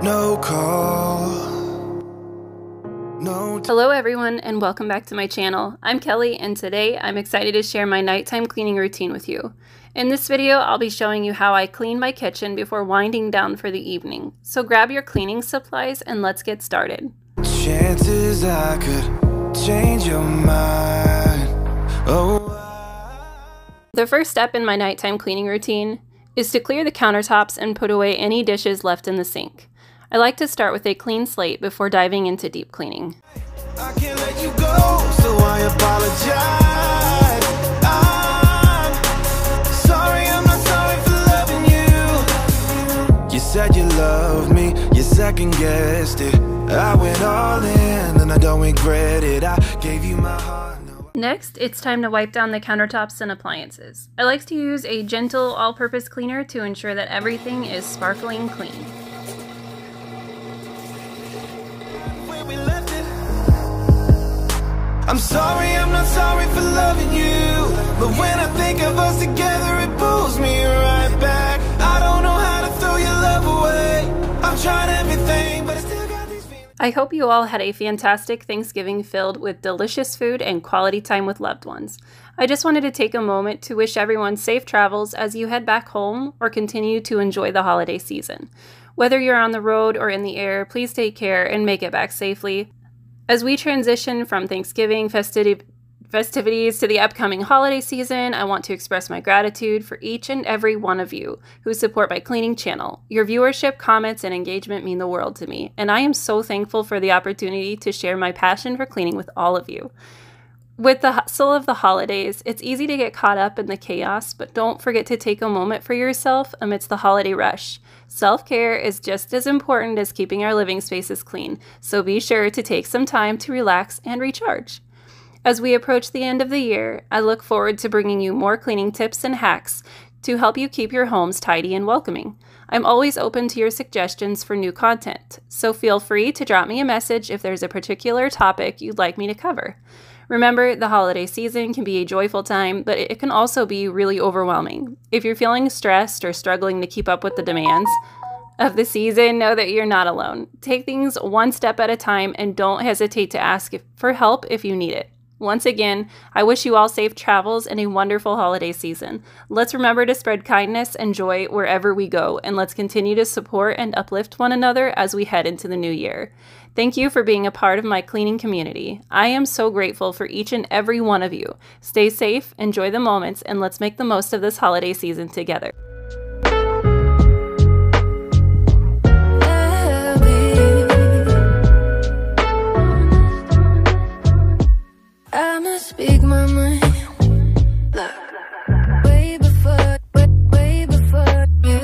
no call, no. Hello everyone and welcome back to my channel. I'm Kelly and today I'm excited to share my nighttime cleaning routine with you. In this video I'll be showing you how I clean my kitchen before winding down for the evening. So grab your cleaning supplies and let's get started. Chances I could change your mind. Oh. The first step in my nighttime cleaning routine is to clear the countertops and put away any dishes left in the sink. I like to start with a clean slate before diving into deep cleaning. I can't let you go, so I apologize. I'm sorry, I'm not sorry for loving you. You said you loved me, you second guessed it. I went all in and I don't regret it. I gave you my heart. Next, it's time to wipe down the countertops and appliances. I like to use a gentle all-purpose cleaner to ensure that everything is sparkling clean. I'm sorry, I'm not sorry for loving you. But when I think of us together, it pulls me right back. I don't know how to throw your love away. I've tried everything, but I still got these feelings. I hope you all had a fantastic Thanksgiving filled with delicious food and quality time with loved ones. I just wanted to take a moment to wish everyone safe travels as you head back home or continue to enjoy the holiday season. Whether you're on the road or in the air, please take care and make it back safely. As we transition from Thanksgiving festivities to the upcoming holiday season, I want to express my gratitude for each and every one of you who support my cleaning channel. Your viewership, comments, and engagement mean the world to me, and I am so thankful for the opportunity to share my passion for cleaning with all of you. With the hustle of the holidays, it's easy to get caught up in the chaos, but don't forget to take a moment for yourself amidst the holiday rush. Self-care is just as important as keeping our living spaces clean, so be sure to take some time to relax and recharge. As we approach the end of the year, I look forward to bringing you more cleaning tips and hacks to help you keep your homes tidy and welcoming. I'm always open to your suggestions for new content, so feel free to drop me a message if there's a particular topic you'd like me to cover. Remember, the holiday season can be a joyful time, but it can also be really overwhelming. If you're feeling stressed or struggling to keep up with the demands of the season, know that you're not alone. Take things one step at a time and don't hesitate to ask for help if you need it. Once again, I wish you all safe travels and a wonderful holiday season. Let's remember to spread kindness and joy wherever we go, and let's continue to support and uplift one another as we head into the new year. Thank you for being a part of my cleaning community. I am so grateful for each and every one of you. Stay safe, enjoy the moments, and let's make the most of this holiday season together. Speak my mind. Way before you.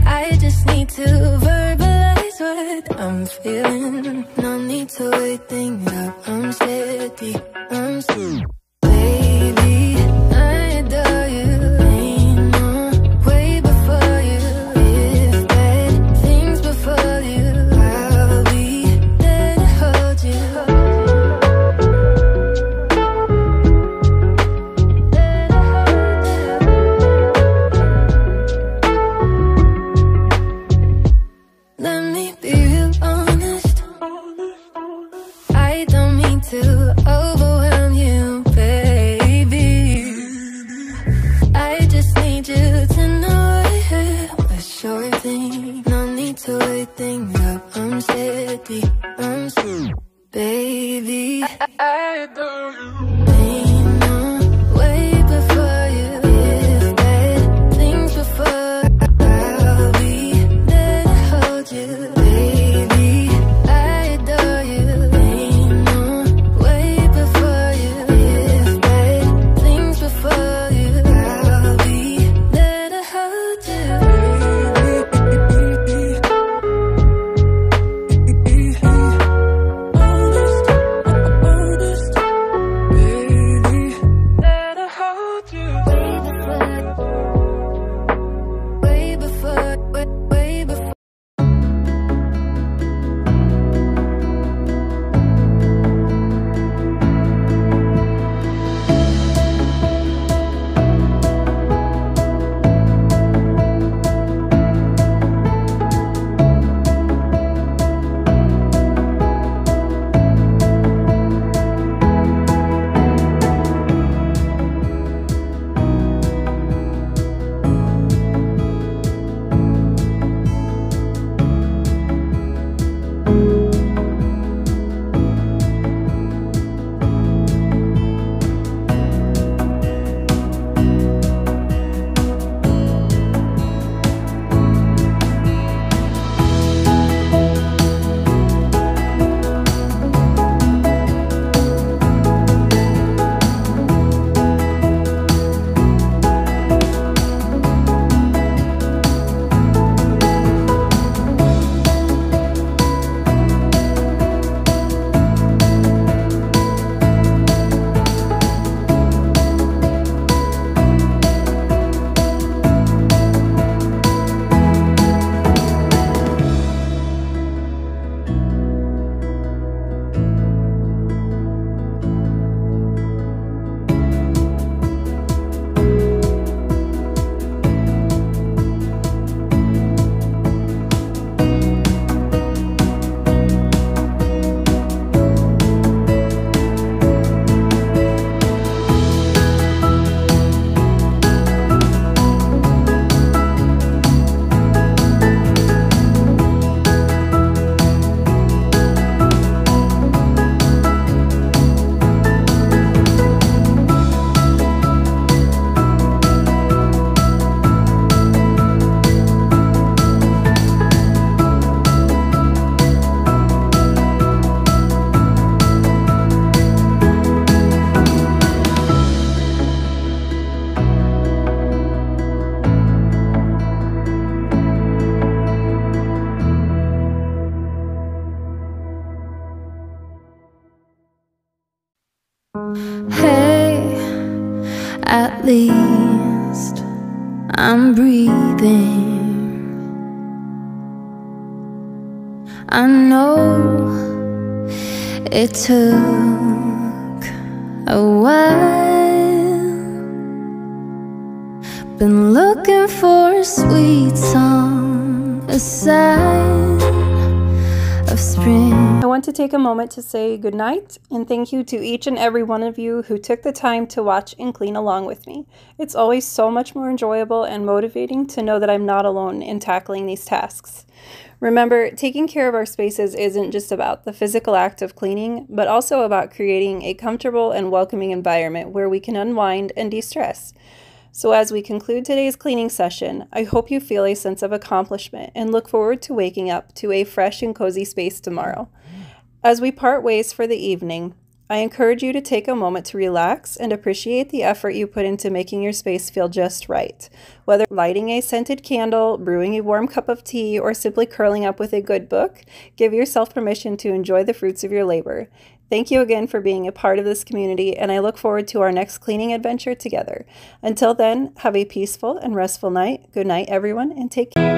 I just need to verbalize what I'm feeling. No need to wait things up. I'm steady. I'm steady. Baby, I adore you. Ain't no way before you. If bad things before you, I'll be there to hold you. To overwhelm you, baby. I just need you to know I have a sure thing. No need to wait things up. I'm steady. I'm steady. Baby, I adore you. Ain't no way before you. If bad things before, I'll be there to hold you. Baby, I adore you. Hey, at least I'm breathing. I know it took a while. Been looking for a sweet song, a sign of spring. I want to take a moment to say goodnight and thank you to each and every one of you who took the time to watch and clean along with me. It's always so much more enjoyable and motivating to know that I'm not alone in tackling these tasks. Remember, taking care of our spaces isn't just about the physical act of cleaning, but also about creating a comfortable and welcoming environment where we can unwind and de-stress. So as we conclude today's cleaning session, I hope you feel a sense of accomplishment and look forward to waking up to a fresh and cozy space tomorrow. As we part ways for the evening, I encourage you to take a moment to relax and appreciate the effort you put into making your space feel just right. Whether lighting a scented candle, brewing a warm cup of tea, or simply curling up with a good book, give yourself permission to enjoy the fruits of your labor. Thank you again for being a part of this community, and I look forward to our next cleaning adventure together. Until then, have a peaceful and restful night. Good night, everyone, and take care.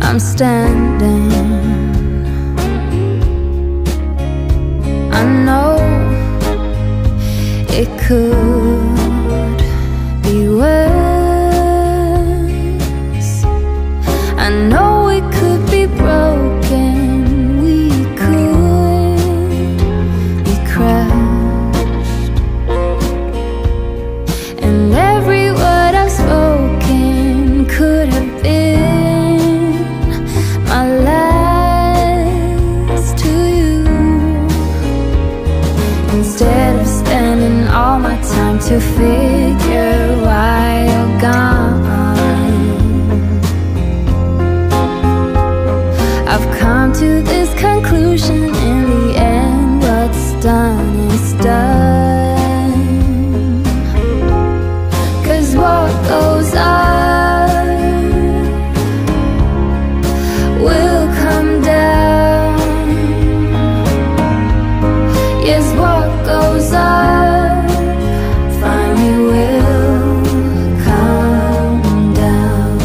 I'm standing, I know it could be worse. I know it could be broken. We could be crushed. And every word I've spoken could have been my last to you. Instead of spending all my time to figure why you're gone, I've come to this conclusion: in the end, what's done is done. 'Cause what goes up will come down. Yes, what goes up finally will come down.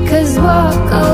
'Cause what goes